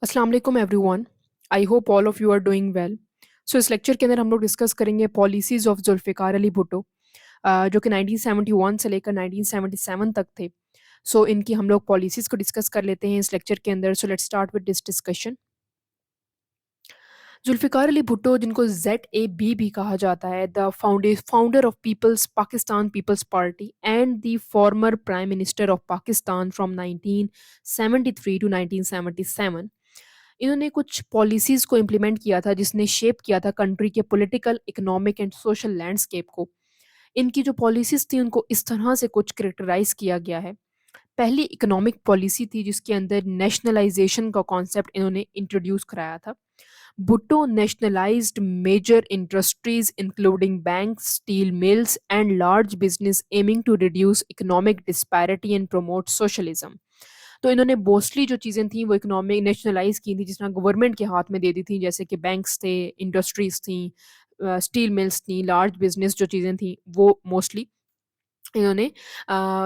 अस्सलाम वालेकुम everyone. I hope all of you are doing well. So इस lecture के अंदर हम लोग डिस्कस करेंगे पॉलिसीज़ ऑफ जुल्फ़िकार अली भुट्टो, जो कि 1971 से लेकर 1977 तक थे। सो इनकी हम लोग पॉलिसीज़ को डिस्कस कर लेते हैं इस लेक्चर के अंदर। So let's start with this discussion. Zulfikar Ali Bhutto, जिनको ZAB भी कहा जाता है, the founder of peoples Pakistan Peoples Party and the former prime minister of Pakistan from 1973 to 1977। इन्होंने कुछ पॉलिसीज़ को इम्प्लीमेंट किया था जिसने शेप किया था कंट्री के political, economic and social landscape को। इनकी जो पॉलिसीज़ थी उनको इस तरह से कुछ कैरेक्टराइज़ किया गया है। पहली इकोनॉमिक पॉलिसी थी जिसके अंदर नेशनलाइजेशन का कॉन्सेप्ट इन्होंने इंट्रोड्यूस कराया था। Bhutto nationalised major industries including banks, steel mills and large business aiming to reduce economic disparity and promote socialism. तो इन्होंने मोस्टली जो चीज़ें थी वो इकोनॉमिक नेशनलाइज की थी, जिस तरह गवर्नमेंट के हाथ में दे दी थी, जैसे कि बैंक्स थे, इंडस्ट्रीज थी, स्टील मिल्स थी, लार्ज बिजनेस जो चीज़ें थी वो मोस्टली इन्होंने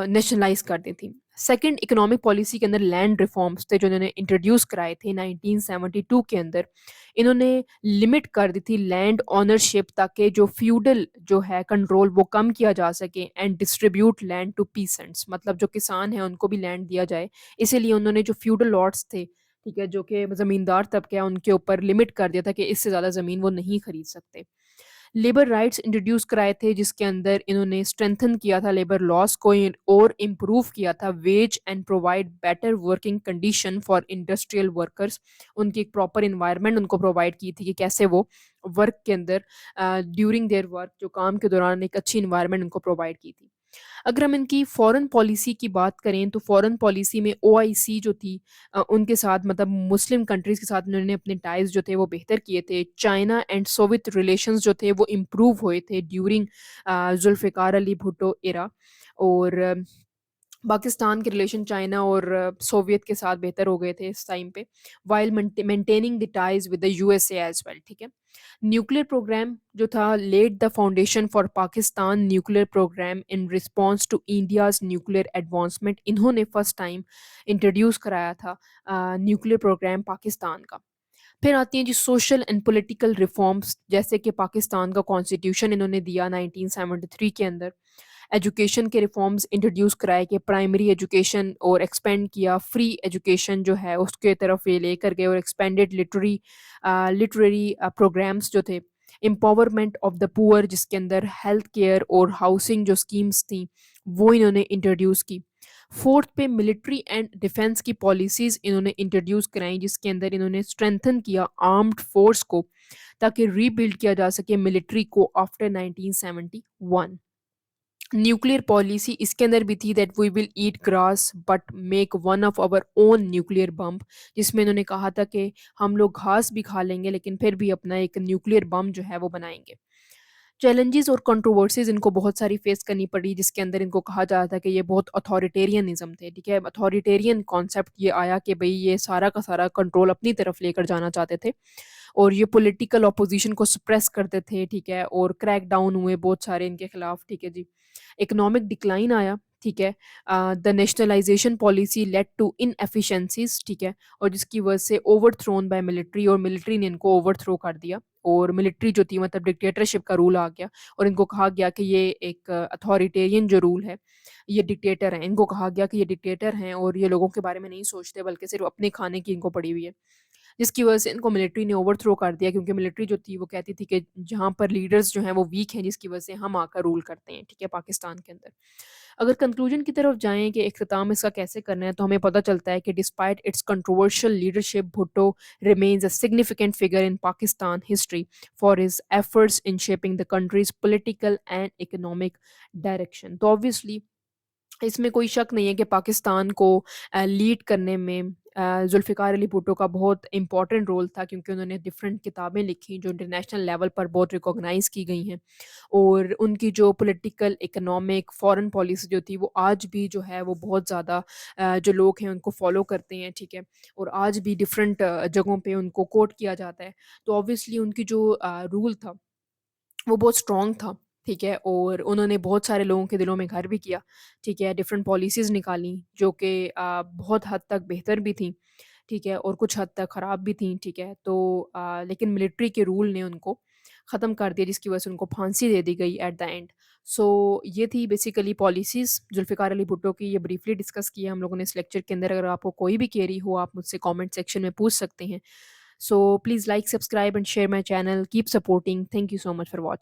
नेशनलाइज कर दी थी। सेकंड इकोनॉमिक पॉलिसी के अंदर लैंड रिफॉर्म्स थे जो इन्होंने इंट्रोड्यूस कराए थे 1972 के अंदर। इन्होंने लिमिट कर दी थी लैंड ओनरशिप, ताकि जो फ्यूडल जो है कंट्रोल वो कम किया जा सके, and distribute land to peasants, मतलब जो किसान हैं उनको भी लैंड दिया जाए। इसीलिए उन्होंने जो फ्यूडल लॉट्स थे, ठीक है, जो कि ज़मींदार तबके है, उनके ऊपर लिमिट कर दिया था कि इससे ज़्यादा ज़मीन वो नहीं खरीद सकते। लेबर राइट्स इंट्रोड्यूस कराए थे जिसके अंदर इन्होंने स्ट्रेंथन किया था लेबर लॉस को और इम्प्रूव किया था wage and provide better working condition for industrial workers. उनकी एक प्रॉपर इन्वायरमेंट उनको प्रोवाइड की थी कि कैसे वो वर्क के अंदर ड्यूरिंग देयर वर्क, जो काम के दौरान एक अच्छी इन्वायरमेंट उनको प्रोवाइड की थी। अगर हम इनकी फॉरेन पॉलिसी की बात करें तो फॉरेन पॉलिसी में ओआईसी जो थी, उनके साथ मतलब मुस्लिम कंट्रीज़ के साथ उन्होंने अपने टाइज़ जो थे वो बेहतर किए थे। चाइना एंड सोवियत रिलेशंस जो थे वो इम्प्रूव हुए थे ड्यूरिंग जुल्फ़िकार अली भुट्टो एरा। और पाकिस्तान के रिलेशन चाइना और सोवियत के साथ बेहतर हो गए थे इस टाइम पे, while maintaining the ties with the USA as well. ठीक है। न्यूक्लियर प्रोग्राम जो था led the foundation for Pakistan nuclear programme in response to India's nuclear advancement. इन्होंने फर्स्ट टाइम इंट्रोड्यूस कराया था न्यूक्लियर प्रोग्राम पाकिस्तान का। फिर आती हैं जी सोशल एंड पॉलिटिकल रिफॉर्म्स, जैसे कि पाकिस्तान का कॉन्स्टिट्यूशन इन्होंने दिया 1973 के अंदर। एजुकेशन के रिफॉर्म्स इंट्रोड्यूस कराए कि प्राइमरी एजुकेशन और एक्सपेंड किया, फ्री एजुकेशन जो है उसके तरफ ये लेकर गए, और एक्सपेंडेड लिटरेरी प्रोग्राम्स जो थे। एम्पावरमेंट ऑफ द पुअर, जिसके अंदर हेल्थ केयर और हाउसिंग जो स्कीम्स थी वो इन्होंने इंट्रोड्यूस की। फोर्थ पे मिलिट्री एंड डिफेंस की पॉलिसीज़ इन्होंने इंट्रोड्यूस कराई, जिसके अंदर इन्होंने स्ट्रेंथन किया आर्म्ड फोर्स को, ताकि रीबिल्ड किया जा सके मिलिट्री को आफ्टर 1971। न्यूक्लियर पॉलिसी इसके अंदर भी थी that we will eat grass but make one of our own nuclear bomb, जिसमें इन्होंने कहा था कि हम लोग घास भी खा लेंगे लेकिन फिर भी अपना एक न्यूक्लियर बम जो है वो बनाएंगे। चैलेंजेस और कंट्रोवर्सीज इनको बहुत सारी फेस करनी पड़ी, जिसके अंदर इनको कहा जा रहा था कि ये बहुत अथॉरिटेरियनिज्म थे। ठीक है, अथॉरिटेरियन कॉन्सेप्ट ये आया कि भाई ये सारा का सारा कंट्रोल अपनी तरफ लेकर जाना चाहते थे, और ये पॉलिटिकल अपोजिशन को सप्रेस करते थे। ठीक है, और क्रैक डाउन हुए बहुत सारे इनके खिलाफ। ठीक है जी। इकोनॉमिक डिक्लाइन आया। ठीक है। The nationalisation policy led to inefficiencies. ठीक है, और जिसकी वजह से ओवरथ्रोन बाय मिलिट्री, और मिलिट्री ने इनको ओवरथ्रो कर दिया, और मिलिट्री जो थी मतलब डिक्टेटरशिप का रूल आ गया, और इनको कहा गया कि ये एक अथॉरिटेरियन जो रूल है, ये डिक्टेटर हैं। इनको कहा गया कि ये डिक्टेटर हैं और ये लोगों के बारे में नहीं सोचते बल्कि सिर्फ अपने खाने की इनको पड़ी हुई है, जिसकी वजह से इनको मिलिट्री ने ओवरथ्रो कर दिया, क्योंकि मिलिट्री जो थी वो कहती थी कि जहाँ पर लीडर्स जो हैं वो वीक हैं, जिसकी वजह से हम आकर रूल करते हैं। ठीक है, पाकिस्तान के अंदर। अगर कंक्लूजन की तरफ जाएं कि इख्तिताम इसका कैसे करना है, तो हमें पता चलता है कि despite it's controversial leadership, Bhutto remains a significant figure in Pakistan history for his efforts in shaping the countries political and economic direction. तो ऑब्वियसली इसमें कोई शक नहीं है कि पाकिस्तान को लीड करने में जुल्फ़िकार अली भुट्टो का बहुत इम्पॉर्टेंट रोल था, क्योंकि उन्होंने डिफरेंट किताबें लिखी जो इंटरनेशनल लेवल पर बहुत रिकॉग्नाइज की गई हैं, और उनकी जो पॉलिटिकल, इकोनॉमिक, फॉरेन पॉलिसी जो थी वो आज भी जो है वो बहुत ज़्यादा जो लोग हैं उनको फॉलो करते हैं। ठीक है, और आज भी डिफरेंट जगहों पे उनको कोट किया जाता है। तो ऑब्वियसली उनकी जो रूल था वो बहुत स्ट्रॉन्ग था। ठीक है, और उन्होंने बहुत सारे लोगों के दिलों में घर भी किया। ठीक है, डिफरेंट पॉलिसीज़ निकाली जो कि बहुत हद तक बेहतर भी थी। ठीक है? और कुछ हद तक खराब भी थीं, ठीक है? तो लेकिन मिलिट्री के रूल ने उनको ख़त्म कर दिया, जिसकी वजह से उनको फांसी दे दी गई एट द एंड। सो ये थी बेसिकली पॉलिसीज़ ज़ुल्फ़िकार अली भुट्टो की, ये ब्रीफली डिस्कस किया हम लोगों ने इस लेक्चर के अंदर। अगर आपको कोई भी क्वेरी हो, आप मुझसे कमेंट सेक्शन में पूछ सकते हैं। So please like, subscribe and share my channel. Keep supporting. Thank you so much for watching.